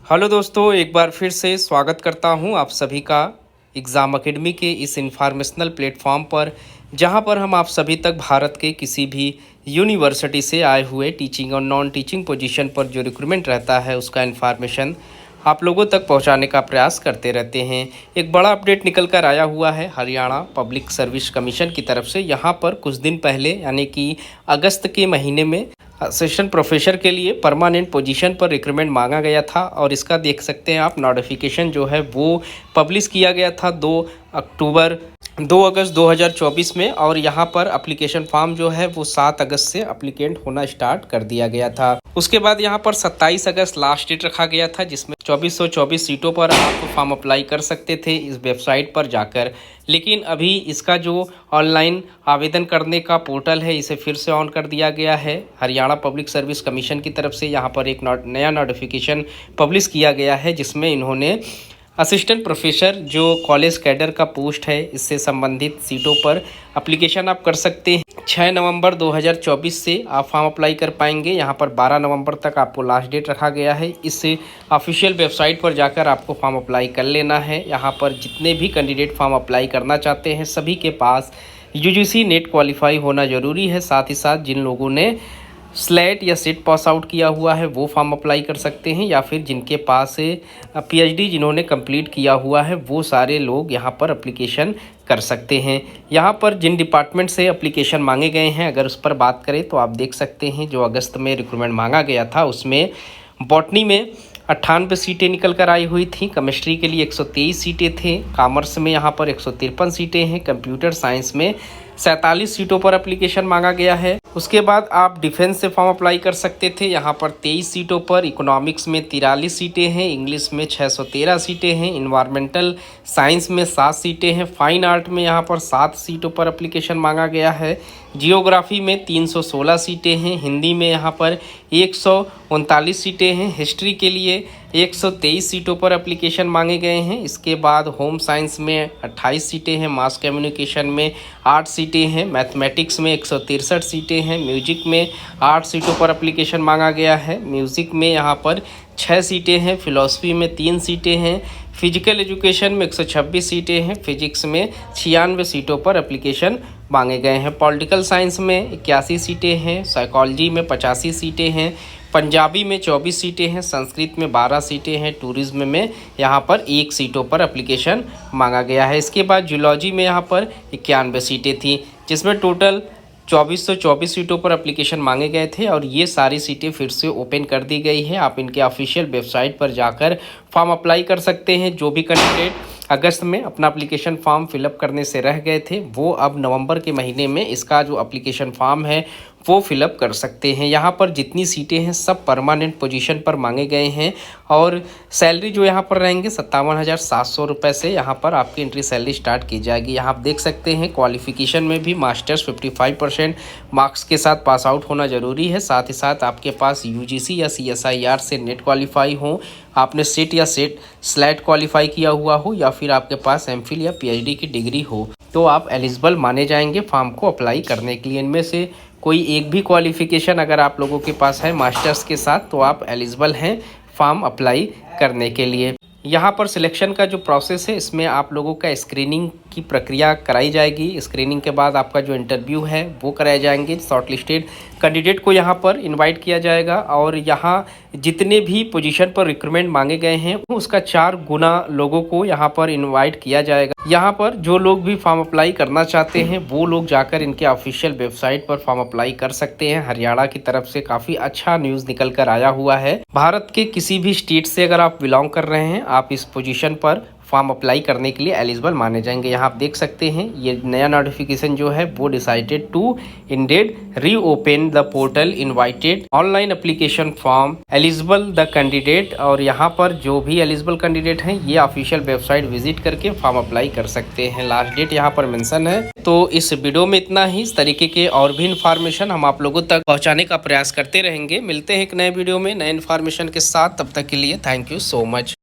Hello दोस्तों, एक बार फिर से स्वागत करता हूं आप सभी का एग्ज़ाम अकेडमी के इस इन्फॉर्मेशनल प्लेटफॉर्म पर, जहां पर हम आप सभी तक भारत के किसी भी यूनिवर्सिटी से आए हुए टीचिंग और नॉन टीचिंग पोजीशन पर जो रिक्रूटमेंट रहता है उसका इन्फॉर्मेशन आप लोगों तक पहुंचाने का प्रयास करते रहते हैं। एक बड़ा अपडेट निकल कर आया हुआ है हरियाणा पब्लिक सर्विस कमीशन की तरफ से। यहां पर कुछ दिन पहले यानी कि अगस्त के महीने में असिस्टेंट प्रोफेसर के लिए परमानेंट पोजीशन पर रिक्रूटमेंट मांगा गया था और इसका देख सकते हैं आप नोटिफिकेशन जो है वो पब्लिश किया गया था 2 अगस्त 2024 में। और यहाँ पर एप्लीकेशन फॉर्म जो है वो 7 अगस्त से एप्लीकेंट होना स्टार्ट कर दिया गया था। उसके बाद यहाँ पर 27 अगस्त लास्ट डेट रखा गया था, जिसमें 2424 सीटों पर आप फॉर्म अप्लाई कर सकते थे इस वेबसाइट पर जाकर। लेकिन अभी इसका जो ऑनलाइन आवेदन करने का पोर्टल है इसे फिर से ऑन कर दिया गया है हरियाणा पब्लिक सर्विस कमीशन की तरफ से। यहाँ पर एक नया नोटिफिकेशन पब्लिश किया गया है, जिसमें इन्होंने असिस्टेंट प्रोफेसर जो कॉलेज कैडर का पोस्ट है इससे संबंधित सीटों पर एप्लीकेशन आप कर सकते हैं। 6 नवंबर 2024 से आप फॉर्म अप्लाई कर पाएंगे। यहाँ पर 12 नवंबर तक आपको लास्ट डेट रखा गया है। इस ऑफिशियल वेबसाइट पर जाकर आपको फॉर्म अप्लाई कर लेना है। यहाँ पर जितने भी कैंडिडेट फॉर्म अप्लाई करना चाहते हैं सभी के पास यूजीसी नेट क्वालिफाई होना ज़रूरी है। साथ ही साथ जिन लोगों ने स्लेट या सेट पास आउट किया हुआ है वो फॉर्म अप्लाई कर सकते हैं, या फिर जिनके पास पीएचडी जिन्होंने कंप्लीट किया हुआ है वो सारे लोग यहाँ पर एप्लीकेशन कर सकते हैं। यहाँ पर जिन डिपार्टमेंट से एप्लीकेशन मांगे गए हैं अगर उस पर बात करें तो आप देख सकते हैं जो अगस्त में रिक्रूटमेंट मांगा गया था उसमें बॉटनी में 98 सीटें निकल कर आई हुई थी, केमिस्ट्री के लिए 123 सीटें थे, कॉमर्स में यहाँ पर 153 सीटें हैं, कंप्यूटर साइंस में 47 सीटों पर एप्लीकेशन मांगा गया है। उसके बाद आप डिफेंस से फॉर्म अप्लाई कर सकते थे, यहाँ पर 23 सीटों पर, इकोनॉमिक्स में 43 सीटें हैं, इंग्लिश में 613 सीटें हैं, इन्वायरमेंटल साइंस में 7 सीटें हैं, फाइन आर्ट में यहाँ पर 7 सीटों पर एप्लीकेशन मांगा गया है, जियोग्राफी में 316 सीटें हैं, हिंदी में यहाँ पर 139 सीटें हैं, हिस्ट्री के लिए 123 सीटों पर एप्लीकेशन मांगे गए हैं। इसके बाद होम साइंस में 28 सीटें हैं, मास कम्युनिकेशन में 8 सीटें हैं, मैथमेटिक्स में 163 सीटें हैं, म्यूजिक में 8 सीटों पर एप्लीकेशन मांगा गया है, म्यूज़िक में यहाँ पर 6 सीटें हैं, फिलॉसफी में 3 सीटें हैं, फिजिकल एजुकेशन में 126 सीटें हैं, फिजिक्स में 96 सीटों पर एप्लीकेशन मांगे गए हैं, पॉलिटिकल साइंस में 81 सीटें हैं, साइकोलॉजी में 85 सीटें हैं, पंजाबी में 24 सीटें हैं, संस्कृत में 12 सीटें हैं, टूरिज्म में यहाँ पर 1 सीटों पर एप्लीकेशन मांगा गया है। इसके बाद जूलॉजी में यहाँ पर 91 सीटें थी, जिसमें टोटल 2424 सीटों पर एप्लीकेशन मांगे गए थे और ये सारी सीटें फिर से ओपन कर दी गई है। आप इनके ऑफिशियल वेबसाइट पर जाकर फॉर्म अप्लाई कर सकते हैं। जो भी कैंडिडेट अगस्त में अपना एप्लीकेशन फॉर्म फिलअप करने से रह गए थे वो अब नवंबर के महीने में इसका जो एप्लीकेशन फॉर्म है वो फिलअप कर सकते हैं। यहाँ पर जितनी सीटें हैं सब परमानेंट पोजीशन पर मांगे गए हैं और सैलरी जो यहाँ पर रहेंगे 57,700 रुपये से यहाँ पर आपकी एंट्री सैलरी स्टार्ट की जाएगी। यहाँ आप देख सकते हैं क्वालिफिकेशन में भी मास्टर्स 55% मार्क्स के साथ पास आउट होना ज़रूरी है। साथ ही साथ आपके पास यूजीसी या सीएसआईआर से नेट क्वालिफाई हो, आपने सेट या स्लेट क्वालिफाई किया हुआ हो, या फिर आपके पास एमफिल या पीएचडी की डिग्री हो तो आप एलिजिबल माने जाएंगे फॉर्म को अप्लाई करने के लिए। इनमें से कोई एक भी क्वालिफिकेशन अगर आप लोगों के पास है मास्टर्स के साथ तो आप एलिजिबल हैं फॉर्म अप्लाई करने के लिए। यहाँ पर सिलेक्शन का जो प्रोसेस है इसमें आप लोगों का स्क्रीनिंग की प्रक्रिया कराई जाएगी। स्क्रीनिंग के बाद आपका जो इंटरव्यू है वो कराए जाएंगे। शॉर्टलिस्टेड कैंडिडेट को यहाँ पर इनवाइट किया जाएगा और यहाँ जितने भी पोजीशन पर रिक्रूटमेंट मांगे गए हैं उसका 4 गुना लोगों को यहाँ पर इनवाइट किया जाएगा। यहाँ पर जो लोग भी फॉर्म अप्लाई करना चाहते हैं वो लोग जाकर इनके ऑफिशियल वेबसाइट पर फॉर्म अप्लाई कर सकते हैं। हरियाणा की तरफ से काफ़ी अच्छा न्यूज़ निकल कर आया हुआ है। भारत के किसी भी स्टेट से अगर आप बिलोंग कर रहे हैं आप इस पोजीशन पर फॉर्म अप्लाई करने के लिए एलिजिबल माने जाएंगे। यहाँ आप देख सकते हैं ये नया नोटिफिकेशन जो है वो decided to ended reopen the portal invited online application form eligible the candidate. और यहाँ पर जो भी एलिजिबल कैंडिडेट हैं ये ऑफिशियल वेबसाइट विजिट करके फॉर्म अप्लाई कर सकते हैं। लास्ट डेट यहाँ पर मेंशन है। तो इस वीडियो में इतना ही। इस तरीके के और भी इन्फॉर्मेशन हम आप लोगों तक पहुँचाने का प्रयास करते रहेंगे। मिलते हैं एक नए वीडियो में नए इन्फॉर्मेशन के साथ। तब तक के लिए थैंक यू सो मच।